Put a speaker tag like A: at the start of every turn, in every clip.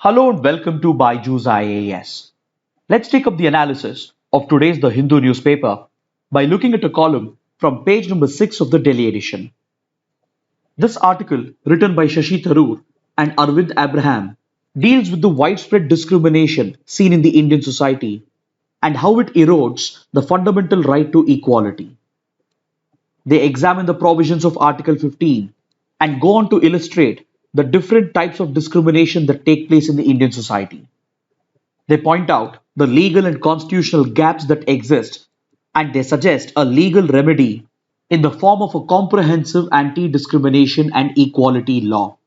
A: Hello and welcome to Byju's IAS. Let's take up the analysis of today's The Hindu newspaper by looking at a column from page number 6 of the Delhi edition. This article, written by Shashi Tharoor and Arvind Abraham, deals with the widespread discrimination seen in the Indian society and how it erodes the fundamental right to equality. They examine the provisions of Article 15 and go on to illustrate the different types of discrimination that take place in the Indian society. They point out the legal and constitutional gaps that exist, and they suggest a legal remedy in the form of a comprehensive anti discrimination and equality law.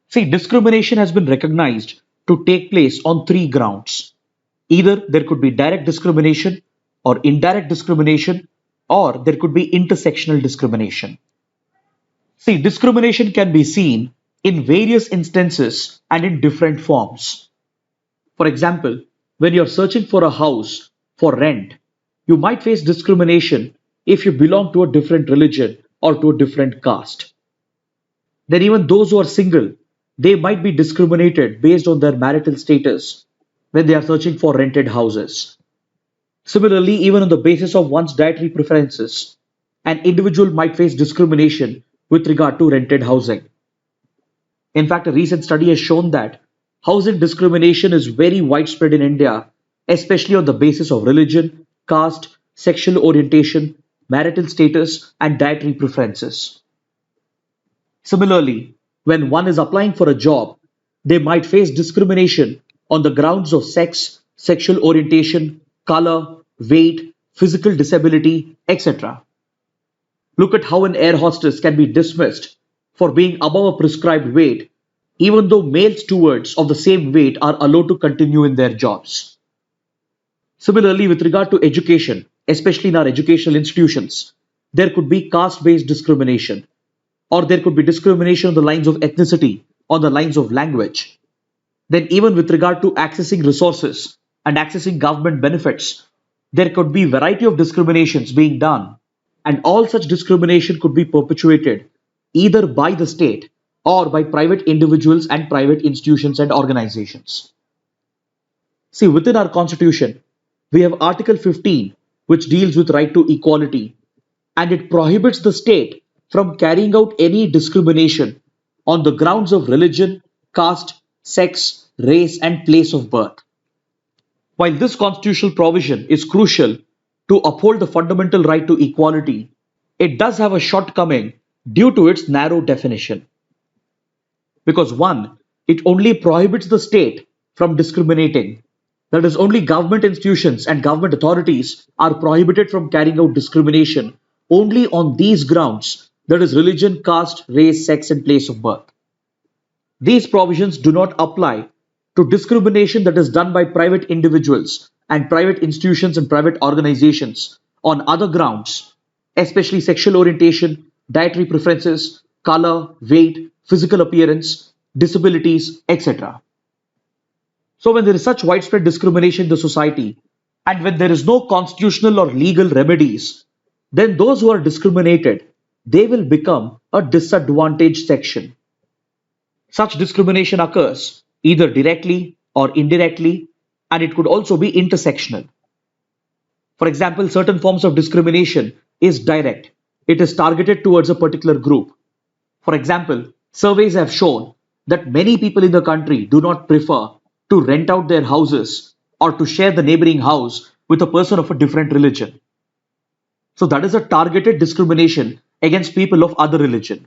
A: See, discrimination has been recognized to take place on three grounds. Either there could be direct discrimination, or indirect discrimination, or there could be intersectional discrimination. See, discrimination can be seen in various instances and in different forms. For example, when you're searching for a house for rent, you might face discrimination if you belong to a different religion or to a different caste. Then even those who are single, they might be discriminated based on their marital status when they are searching for rented houses. Similarly, even on the basis of one's dietary preferences, an individual might face discrimination with regard to rented housing. In fact, a recent study has shown that housing discrimination is very widespread in India, especially on the basis of religion, caste, sexual orientation, marital status, and dietary preferences. Similarly, when one is applying for a job, they might face discrimination on the grounds of sex, sexual orientation, color, weight, physical disability, etc. Look at how an air hostess can be dismissed for being above a prescribed weight, even though male stewards of the same weight are allowed to continue in their jobs. Similarly, with regard to education, especially in our educational institutions, there could be caste-based discrimination, or there could be discrimination on the lines of ethnicity, on the lines of language. Then even with regard to accessing resources and accessing government benefits, there could be variety of discriminations being done, and all such discrimination could be perpetuated either by the state or by private individuals and private institutions and organizations. See, within our constitution, we have Article 15, which deals with right to equality, and it prohibits the state from carrying out any discrimination on the grounds of religion, caste, sex, race, and place of birth. While this constitutional provision is crucial to uphold the fundamental right to equality, it does have a shortcoming due to its narrow definition. Because one, it only prohibits the state from discriminating. That is, only government institutions and government authorities are prohibited from carrying out discrimination only on these grounds, that is, religion, caste, race, sex, and place of birth. These provisions do not apply to discrimination that is done by private individuals and private institutions and private organizations on other grounds, especially sexual orientation, dietary preferences, color, weight, physical appearance, disabilities, etc. So when there is such widespread discrimination in the society, and when there is no constitutional or legal remedies, then those who are discriminated, they will become a disadvantaged section. Such discrimination occurs either directly or indirectly, and it could also be intersectional. For example, certain forms of discrimination is direct. It is targeted towards a particular group. For example, surveys have shown that many people in the country do not prefer to rent out their houses or to share the neighboring house with a person of a different religion. So that is a targeted discrimination against people of other religion.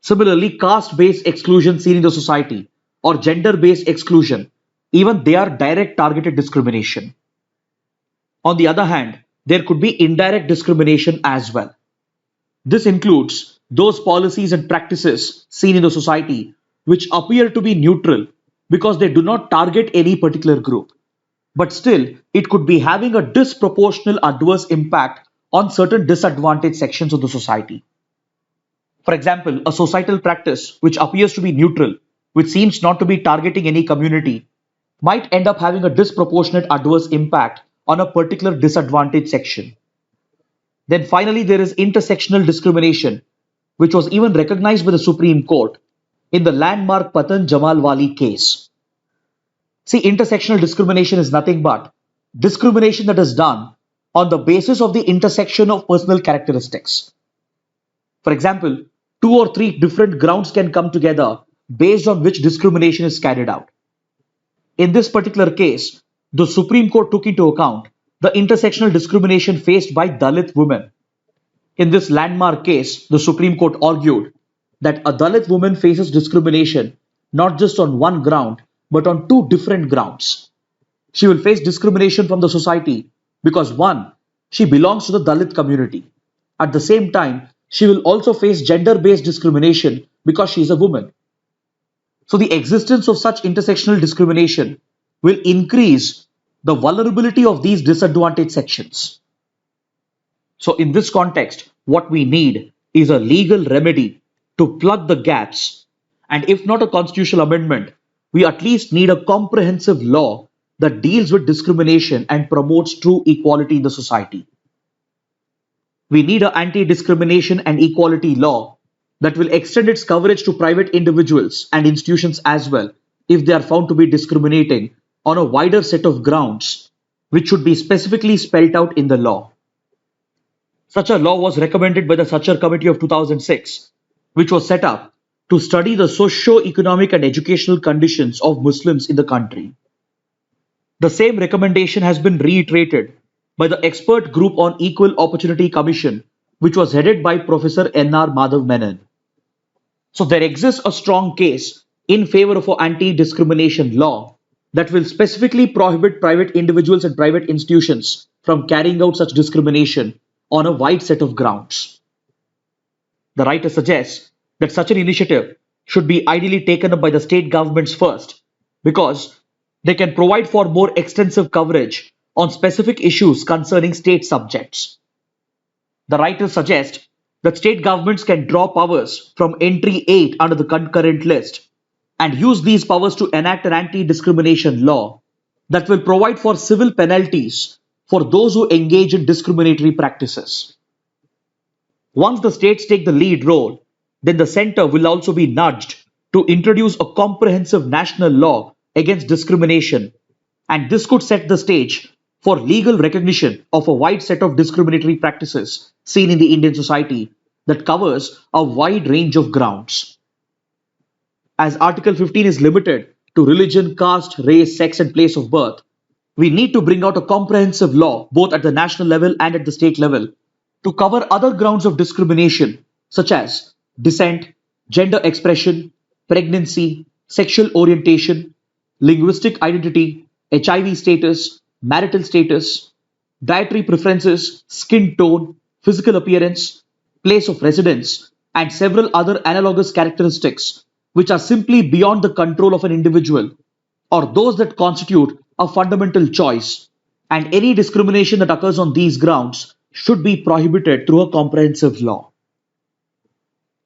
A: Similarly, caste-based exclusion seen in the society or gender-based exclusion, even they are direct targeted discrimination. On the other hand, there could be indirect discrimination as well. This includes those policies and practices seen in the society which appear to be neutral because they do not target any particular group. But still, it could be having a disproportional adverse impact on certain disadvantaged sections of the society. For example, a societal practice which appears to be neutral, which seems not to be targeting any community, might end up having a disproportionate adverse impact on a particular disadvantaged section. Then finally, there is intersectional discrimination, which was even recognized by the Supreme Court, in the landmark Patan Jamalwali case. See, intersectional discrimination is nothing but discrimination that is done on the basis of the intersection of personal characteristics. For example, two or three different grounds can come together based on which discrimination is carried out. In this particular case, the Supreme Court took into account the intersectional discrimination faced by Dalit women. In this landmark case, the Supreme Court argued that a Dalit woman faces discrimination not just on one ground but on two different grounds. She will face discrimination from the society because one, she belongs to the Dalit community. At the same time, she will also face gender based discrimination because she is a woman. So, the existence of such intersectional discrimination will increase the vulnerability of these disadvantaged sections. So, in this context, what we need is a legal remedy to plug the gaps. And if not a constitutional amendment, we at least need a comprehensive law that deals with discrimination and promotes true equality in the society. We need an anti discrimination and equality law that will extend its coverage to private individuals and institutions as well if they are found to be discriminating on a wider set of grounds, which should be specifically spelled out in the law. Such a law was recommended by the Sachar Committee of 2006, which was set up to study the socio-economic and educational conditions of Muslims in the country. The same recommendation has been reiterated by the Expert Group on Equal Opportunity Commission, which was headed by Professor N.R. Madhav Menon. So there exists a strong case in favor of an anti-discrimination law that will specifically prohibit private individuals and private institutions from carrying out such discrimination on a wide set of grounds. The writer suggests that such an initiative should be ideally taken up by the state governments first because they can provide for more extensive coverage on specific issues concerning state subjects. The writer suggests that state governments can draw powers from entry 8 under the concurrent list and use these powers to enact an anti-discrimination law that will provide for civil penalties for those who engage in discriminatory practices. Once the states take the lead role, then the center will also be nudged to introduce a comprehensive national law against discrimination, and this could set the stage for legal recognition of a wide set of discriminatory practices seen in the Indian society that covers a wide range of grounds. As Article 15 is limited to religion, caste, race, sex, and place of birth, we need to bring out a comprehensive law both at the national level and at the state level to cover other grounds of discrimination such as descent, gender expression, pregnancy, sexual orientation, linguistic identity, HIV status, marital status, dietary preferences, skin tone, physical appearance, place of residence, and several other analogous characteristics which are simply beyond the control of an individual or those that constitute a fundamental choice, and any discrimination that occurs on these grounds should be prohibited through a comprehensive law.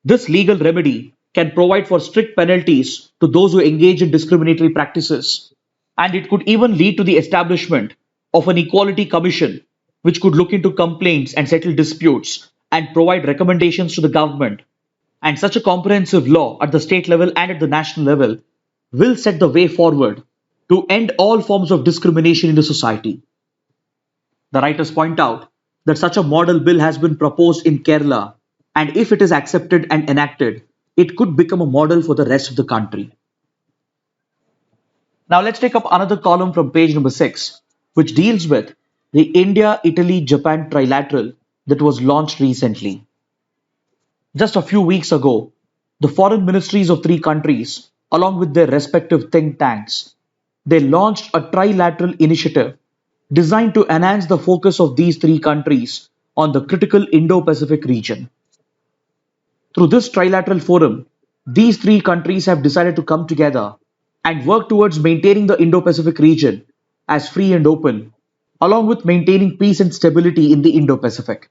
A: This legal remedy can provide for strict penalties to those who engage in discriminatory practices, and it could even lead to the establishment of an equality commission which could look into complaints and settle disputes and provide recommendations to the government. And such a comprehensive law at the state level and at the national level will set the way forward to end all forms of discrimination in the society. The writers point out that such a model bill has been proposed in Kerala, and if it is accepted and enacted, it could become a model for the rest of the country. Now let's take up another column from page number 6, which deals with the India-Italy-Japan trilateral that was launched recently. Just a few weeks ago, the foreign ministries of three countries, along with their respective think tanks, they launched a trilateral initiative designed to enhance the focus of these three countries on the critical Indo-Pacific region. Through this trilateral forum, these three countries have decided to come together and work towards maintaining the Indo-Pacific region as free and open, along with maintaining peace and stability in the Indo-Pacific.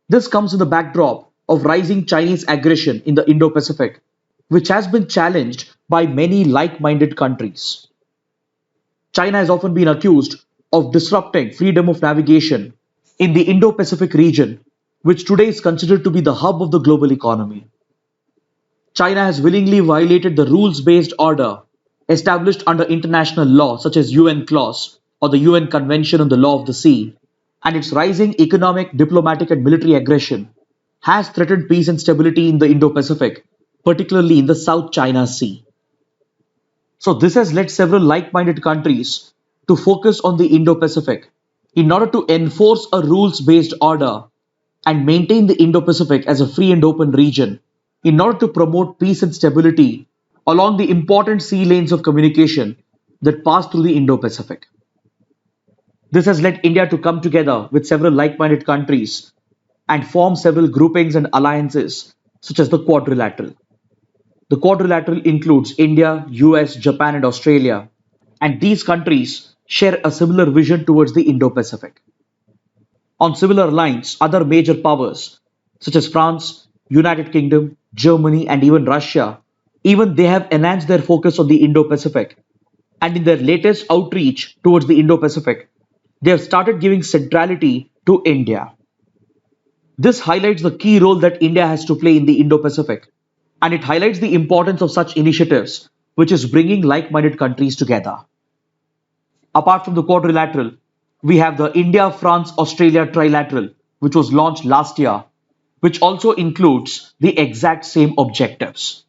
A: This comes in the backdrop of rising Chinese aggression in the Indo-Pacific, which has been challenged by many like-minded countries. China has often been accused of disrupting freedom of navigation in the Indo-Pacific region, which today is considered to be the hub of the global economy. China has willingly violated the rules-based order established under international law such as UN clause or the UN Convention on the Law of the Sea, and its rising economic, diplomatic and military aggression has threatened peace and stability in the Indo-Pacific, particularly in the South China Sea. So this has led several like-minded countries to focus on the Indo-Pacific in order to enforce a rules-based order and maintain the Indo-Pacific as a free and open region in order to promote peace and stability along the important sea lanes of communication that pass through the Indo-Pacific. This has led India to come together with several like-minded countries and form several groupings and alliances such as the Quadrilateral. The Quadrilateral includes India, US, Japan and Australia, and these countries share a similar vision towards the Indo-Pacific. On similar lines, other major powers such as France, United Kingdom, Germany and even Russia, even they have enhanced their focus on the Indo-Pacific, and in their latest outreach towards the Indo-Pacific, they have started giving centrality to India. This highlights the key role that India has to play in the Indo-Pacific, and it highlights the importance of such initiatives, which is bringing like-minded countries together. Apart from the Quadrilateral, we have the India-France-Australia Trilateral, which was launched last year, which also includes the exact same objectives.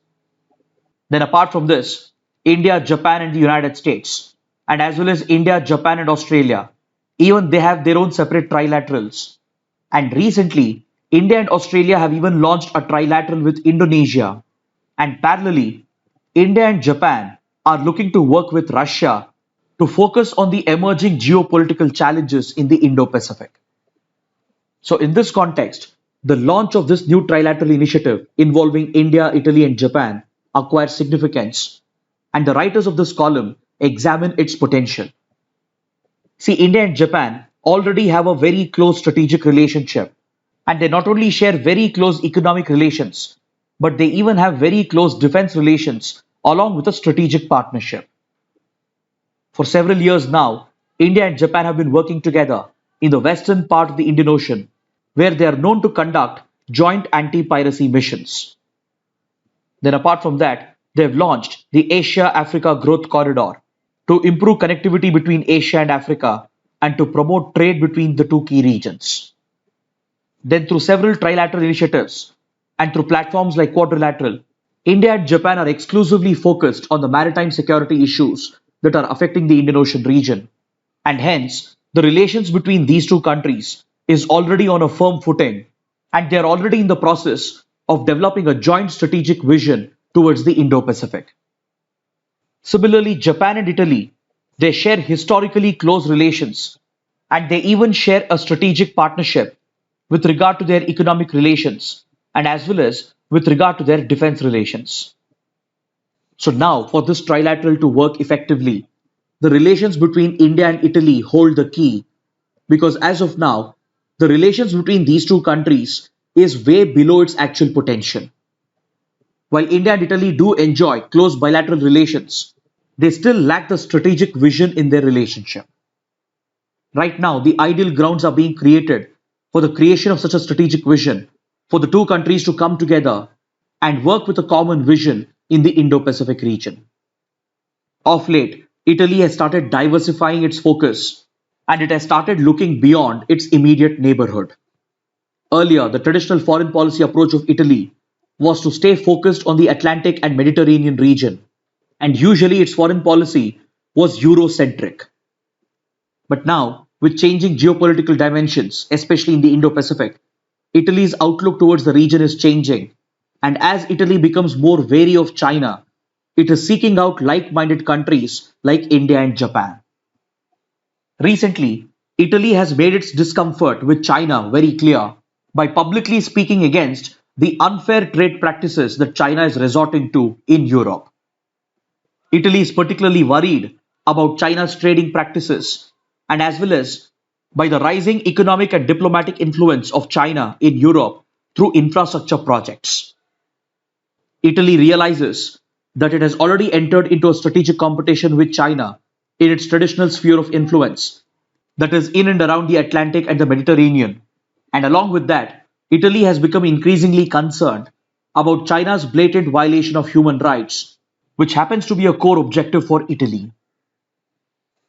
A: Then apart from this, India, Japan and the United States, and as well as India, Japan and Australia, even they have their own separate trilaterals. And recently, India and Australia have even launched a trilateral with Indonesia. And parallelly, India and Japan are looking to work with Russia to focus on the emerging geopolitical challenges in the Indo-Pacific. So in this context, the launch of this new trilateral initiative involving India, Italy and Japan acquires significance, and the writers of this column examine its potential. See, India and Japan already have a very close strategic relationship, and they not only share very close economic relations, but they even have very close defense relations along with a strategic partnership. For several years now, India and Japan have been working together in the western part of the Indian Ocean, where they are known to conduct joint anti-piracy missions. Then apart from that, they have launched the Asia-Africa Growth Corridor to improve connectivity between Asia and Africa and to promote trade between the two key regions. Then through several trilateral initiatives and through platforms like Quadrilateral, India and Japan are exclusively focused on the maritime security issues that are affecting the Indian Ocean region. And hence, the relations between these two countries is already on a firm footing, and they are already in the process of developing a joint strategic vision towards the Indo-Pacific. Similarly, Japan and Italy, they share historically close relations, and they even share a strategic partnership with regard to their economic relations and as well as with regard to their defense relations. So now, for this trilateral to work effectively, the relations between India and Italy hold the key, because as of now, the relations between these two countries is way below its actual potential. While India and Italy do enjoy close bilateral relations, they still lack the strategic vision in their relationship. Right now, the ideal grounds are being created for the creation of such a strategic vision for the two countries to come together and work with a common vision in the Indo-Pacific region. Of late, Italy has started diversifying its focus and it has started looking beyond its immediate neighborhood. Earlier, the traditional foreign policy approach of Italy was to stay focused on the Atlantic and Mediterranean region, and usually its foreign policy was Eurocentric. But now, with changing geopolitical dimensions, especially in the Indo-Pacific, Italy's outlook towards the region is changing, and as Italy becomes more wary of China, it is seeking out like-minded countries like India and Japan. Recently, Italy has made its discomfort with China very clear by publicly speaking against the unfair trade practices that China is resorting to in Europe. Italy is particularly worried about China's trading practices and as well as by the rising economic and diplomatic influence of China in Europe through infrastructure projects. Italy realizes that it has already entered into a strategic competition with China in its traditional sphere of influence, that is in and around the Atlantic and the Mediterranean. And along with that, Italy has become increasingly concerned about China's blatant violation of human rights, which happens to be a core objective for Italy.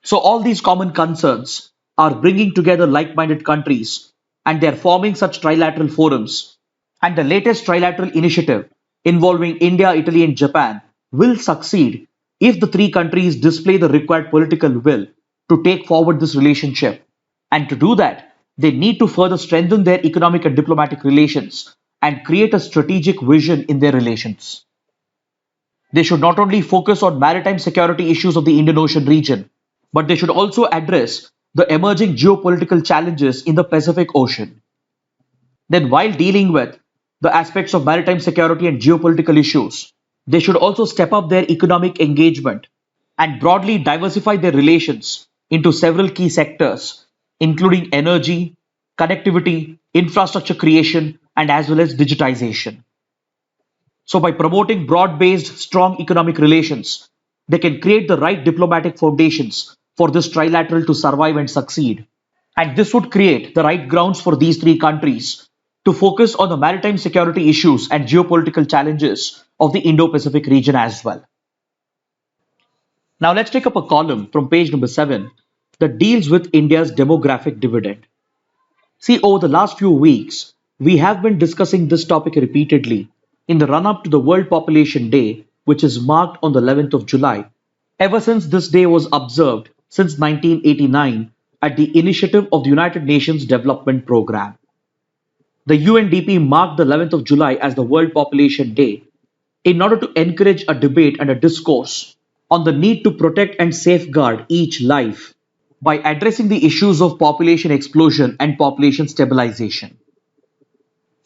A: So, all these common concerns are bringing together like minded countries and they're forming such trilateral forums. And the latest trilateral initiative involving India, Italy, and Japan will succeed if the three countries display the required political will to take forward this relationship. And to do that, they need to further strengthen their economic and diplomatic relations and create a strategic vision in their relations. They should not only focus on maritime security issues of the Indian Ocean region, but they should also address the emerging geopolitical challenges in the Pacific Ocean. Then, while dealing with the aspects of maritime security and geopolitical issues, they should also step up their economic engagement and broadly diversify their relations into several key sectors, including energy, connectivity, infrastructure creation, and as well as digitization. So, by promoting broad based, strong economic relations, they can create the right diplomatic foundations for this trilateral to survive and succeed. And this would create the right grounds for these three countries to focus on the maritime security issues and geopolitical challenges of the Indo Pacific region as well. Now, let's take up a column from page number 7 that deals with India's demographic dividend. See, over the last few weeks, we have been discussing this topic repeatedly in the run up to the World Population Day, which is marked on the 11th of July, ever since this day was observed since 1989 at the initiative of the United Nations Development Programme. The UNDP marked the 11th of July as the World Population Day in order to encourage a debate and a discourse on the need to protect and safeguard each life by addressing the issues of population explosion and population stabilization.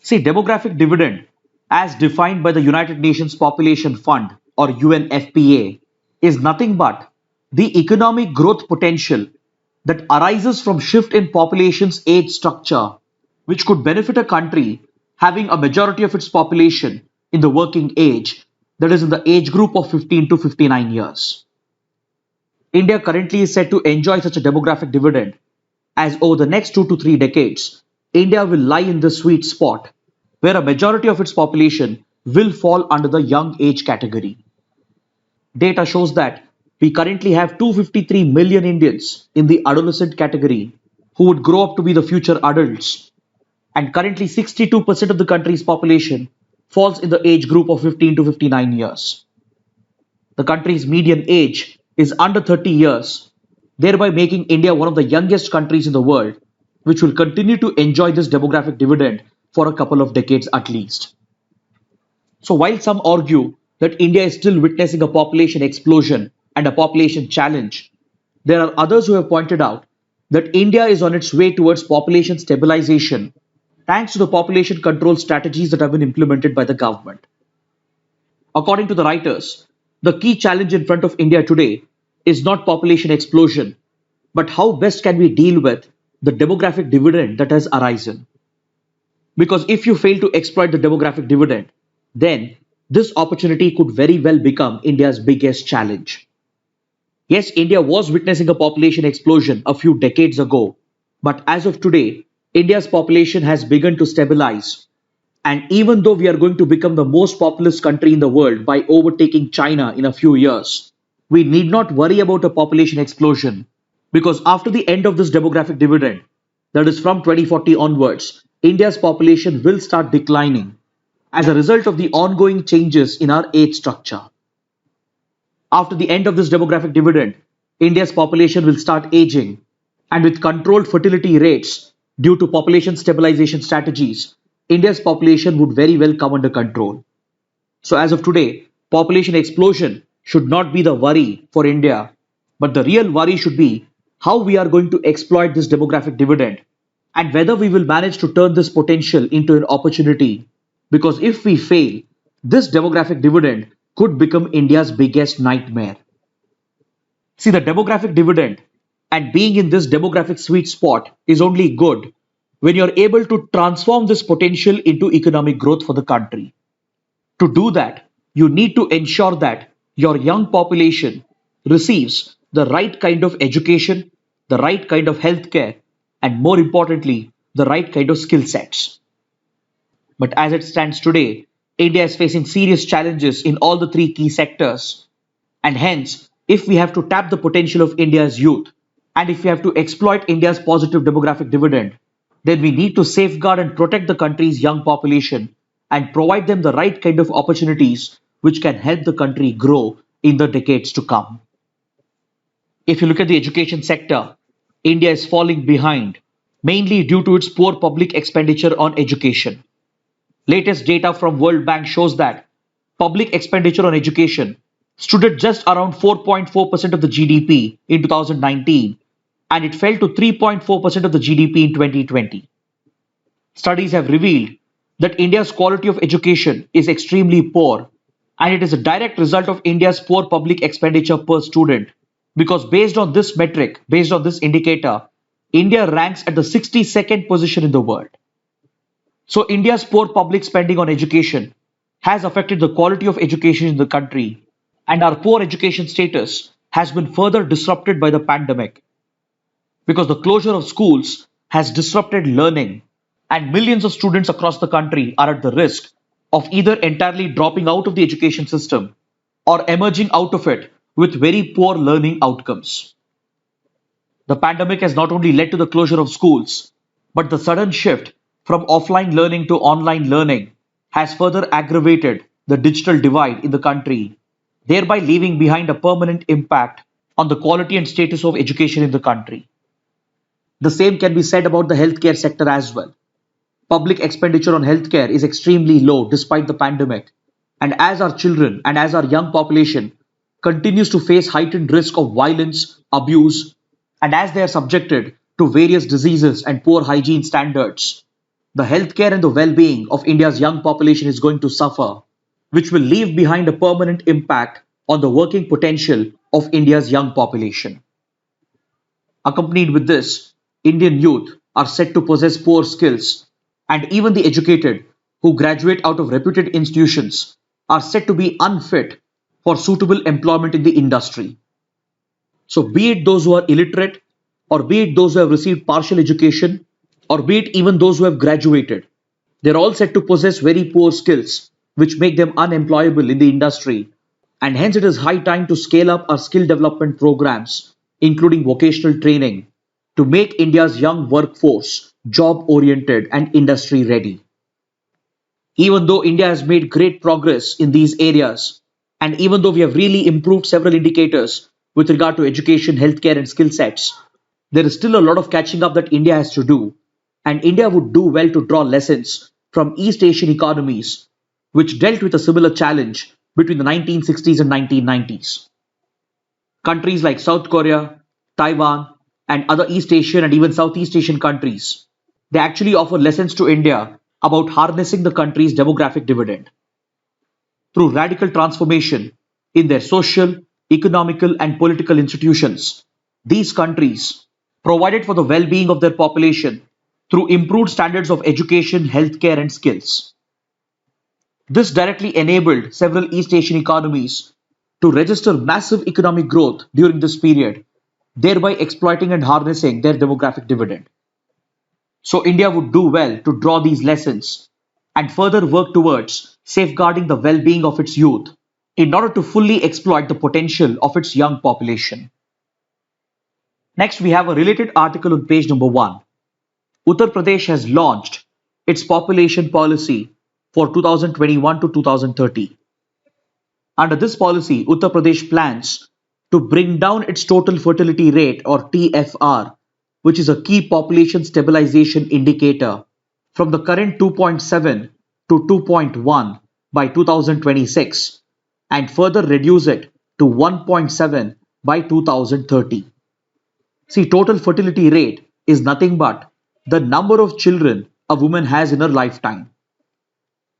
A: See, demographic dividend, as defined by the United Nations Population Fund or UNFPA, is nothing but the economic growth potential that arises from shift in population's age structure, which could benefit a country having a majority of its population in the working age, that is in the age group of 15 to 59 years. India currently is set to enjoy such a demographic dividend as over the next 2 to 3 decades, India will lie in the sweet spot where a majority of its population will fall under the young age category. Data shows that we currently have 253 million Indians in the adolescent category who would grow up to be the future adults. And currently 62% of the country's population falls in the age group of 15 to 59 years. The country's median age is under 30 years, thereby making India one of the youngest countries in the world, which will continue to enjoy this demographic dividend for a couple of decades at least. So while some argue that India is still witnessing a population explosion and a population challenge, there are others who have pointed out that India is on its way towards population stabilization thanks to the population control strategies that have been implemented by the government. According to the writers, the key challenge in front of India today is not population explosion, but how best can we deal with the demographic dividend that has arisen. Because if you fail to exploit the demographic dividend, then this opportunity could very well become India's biggest challenge. Yes, India was witnessing a population explosion a few decades ago, but as of today, India's population has begun to stabilize. And even though we are going to become the most populous country in the world by overtaking China in a few years, we need not worry about a population explosion because after the end of this demographic dividend, that is from 2040 onwards, India's population will start declining as a result of the ongoing changes in our age structure. After the end of this demographic dividend, India's population will start aging, and with controlled fertility rates due to population stabilization strategies, India's population would very well come under control. So as of today, population explosion should not be the worry for India, but the real worry should be how we are going to exploit this demographic dividend and whether we will manage to turn this potential into an opportunity. Because if we fail, this demographic dividend could become India's biggest nightmare. See, the demographic dividend and being in this demographic sweet spot is only good when you're able to transform this potential into economic growth for the country. To do that, you need to ensure that your young population receives the right kind of education, the right kind of healthcare, and more importantly, the right kind of skill sets. But as it stands today, India is facing serious challenges in all the three key sectors. And hence, if we have to tap the potential of India's youth, and if we have to exploit India's positive demographic dividend, then we need to safeguard and protect the country's young population and provide them the right kind of opportunities which can help the country grow in the decades to come. If you look at the education sector, India is falling behind, mainly due to its poor public expenditure on education. Latest data from World Bank shows that public expenditure on education stood at just around 4.4% of the GDP in 2019 and it fell to 3.4% of the GDP in 2020. Studies have revealed that India's quality of education is extremely poor and it is a direct result of India's poor public expenditure per student because based on this metric, based on this indicator, India ranks at the 62nd position in the world. So India's poor public spending on education has affected the quality of education in the country, and our poor education status has been further disrupted by the pandemic because the closure of schools has disrupted learning, and millions of students across the country are at the risk of either entirely dropping out of the education system or emerging out of it with very poor learning outcomes. The pandemic has not only led to the closure of schools, but the sudden shift from offline learning to online learning has further aggravated the digital divide in the country, thereby leaving behind a permanent impact on the quality and status of education in the country. The same can be said about the healthcare sector as well. Public expenditure on healthcare is extremely low despite the pandemic, and as our children and as our young population continues to face heightened risk of violence, abuse, and as they are subjected to various diseases and poor hygiene standards, the healthcare and the well-being of India's young population is going to suffer, which will leave behind a permanent impact on the working potential of India's young population. Accompanied with this, Indian youth are said to possess poor skills, and even the educated who graduate out of reputed institutions are said to be unfit for suitable employment in the industry. So, be it those who are illiterate, or be it those who have received partial education, or be it even those who have graduated, they're all said to possess very poor skills, which make them unemployable in the industry. And hence, it is high time to scale up our skill development programs, including vocational training, to make India's young workforce job oriented and industry ready. Even though India has made great progress in these areas, and even though we have really improved several indicators with regard to education, healthcare, and skill sets, there is still a lot of catching up that India has to do, and India would do well to draw lessons from East Asian economies, which dealt with a similar challenge between the 1960s and 1990s. Countries like South Korea, Taiwan, and other East Asian and even Southeast Asian countries, they actually offer lessons to India about harnessing the country's demographic dividend. Through radical transformation in their social, economical, and political institutions, these countries provided for the well being of their population through improved standards of education, healthcare, and skills. This directly enabled several East Asian economies to register massive economic growth during this period, thereby exploiting and harnessing their demographic dividend. So, India would do well to draw these lessons and further work towards safeguarding the well being of its youth in order to fully exploit the potential of its young population. Next, we have a related article on page number 1. Uttar Pradesh has launched its population policy for 2021 to 2030. Under this policy, Uttar Pradesh plans to bring down its total fertility rate or TFR, which is a key population stabilization indicator, from the current 2.7 to 2.1 by 2026 and further reduce it to 1.7 by 2030. See, total fertility rate is nothing but the number of children a woman has in her lifetime.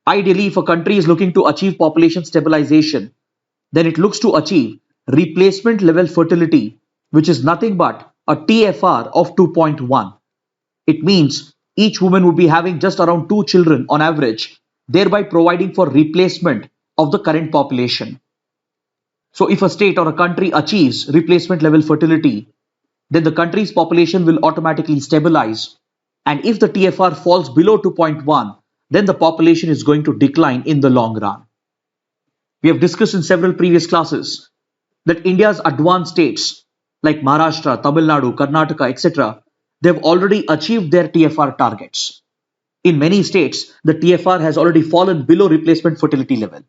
A: Ideally, if a country is looking to achieve population stabilization, then it looks to achieve replacement level fertility, which is nothing but a TFR of 2.1. It means each woman would be having just around 2 children on average, thereby providing for replacement of the current population. So if a state or a country achieves replacement level fertility, then the country's population will automatically stabilize. And if the TFR falls below 2.1, then the population is going to decline in the long run. We have discussed in several previous classes that India's advanced states like Maharashtra, Tamil Nadu, Karnataka, etc., they've already achieved their TFR targets. In many states, the TFR has already fallen below replacement fertility level.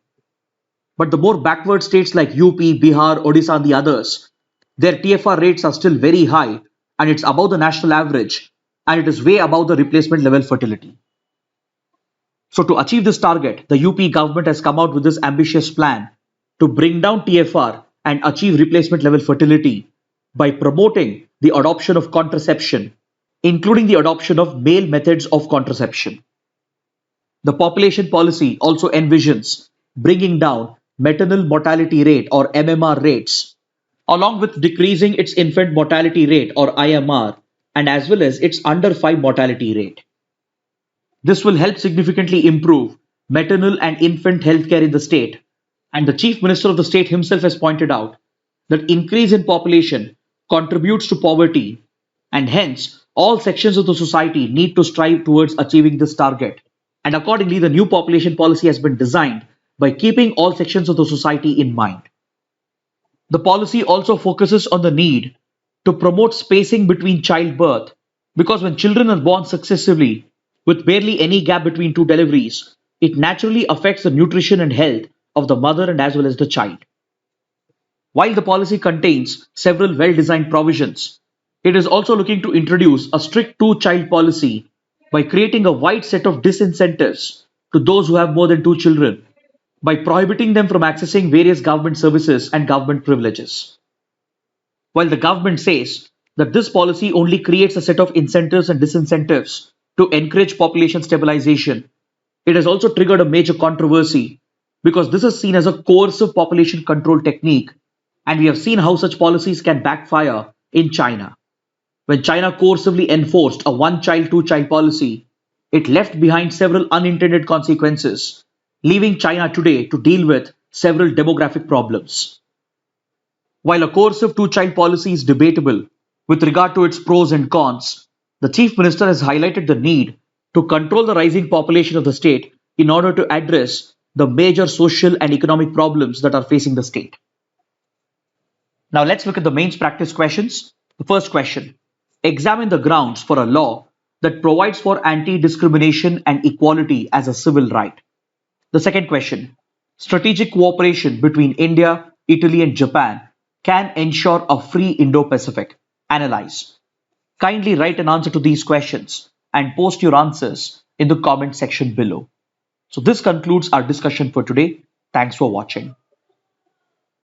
A: But the more backward states like UP, Bihar, Odisha, and the others, their TFR rates are still very high and it's above the national average and it is way above the replacement level fertility. So to achieve this target, the UP government has come out with this ambitious plan to bring down TFR and achieve replacement level fertility by promoting the adoption of contraception, including the adoption of male methods of contraception. The population policy also envisions bringing down maternal mortality rate or MMR rates, along with decreasing its infant mortality rate or IMR, and as well as its under 5 mortality rate. This will help significantly improve maternal and infant healthcare in the state, and the Chief Minister of the state himself has pointed out that increase in population contributes to poverty, and hence all sections of the society need to strive towards achieving this target. And accordingly, the new population policy has been designed by keeping all sections of the society in mind. The policy also focuses on the need to promote spacing between childbirth because when children are born successively with barely any gap between two deliveries, it naturally affects the nutrition and health of the mother and as well as the child. While the policy contains several well-designed provisions, it is also looking to introduce a strict two-child policy by creating a wide set of disincentives to those who have more than two children, by prohibiting them from accessing various government services and government privileges. While the government says that this policy only creates a set of incentives and disincentives to encourage population stabilization, it has also triggered a major controversy because this is seen as a coercive population control technique, and we have seen how such policies can backfire in China. When China coercively enforced a one-child, two-child policy, it left behind several unintended consequences, leaving China today to deal with several demographic problems. While a coercive two-child policy is debatable with regard to its pros and cons, the Chief Minister has highlighted the need to control the rising population of the state in order to address the major social and economic problems that are facing the state. Now let's look at the mains practice questions. The first question: examine the grounds for a law that provides for anti-discrimination and equality as a civil right. The second question: strategic cooperation between India, Italy, and Japan can ensure a free Indo-Pacific. Analyze. Kindly write an answer to these questions and post your answers in the comment section below. So this concludes our discussion for today. Thanks for watching.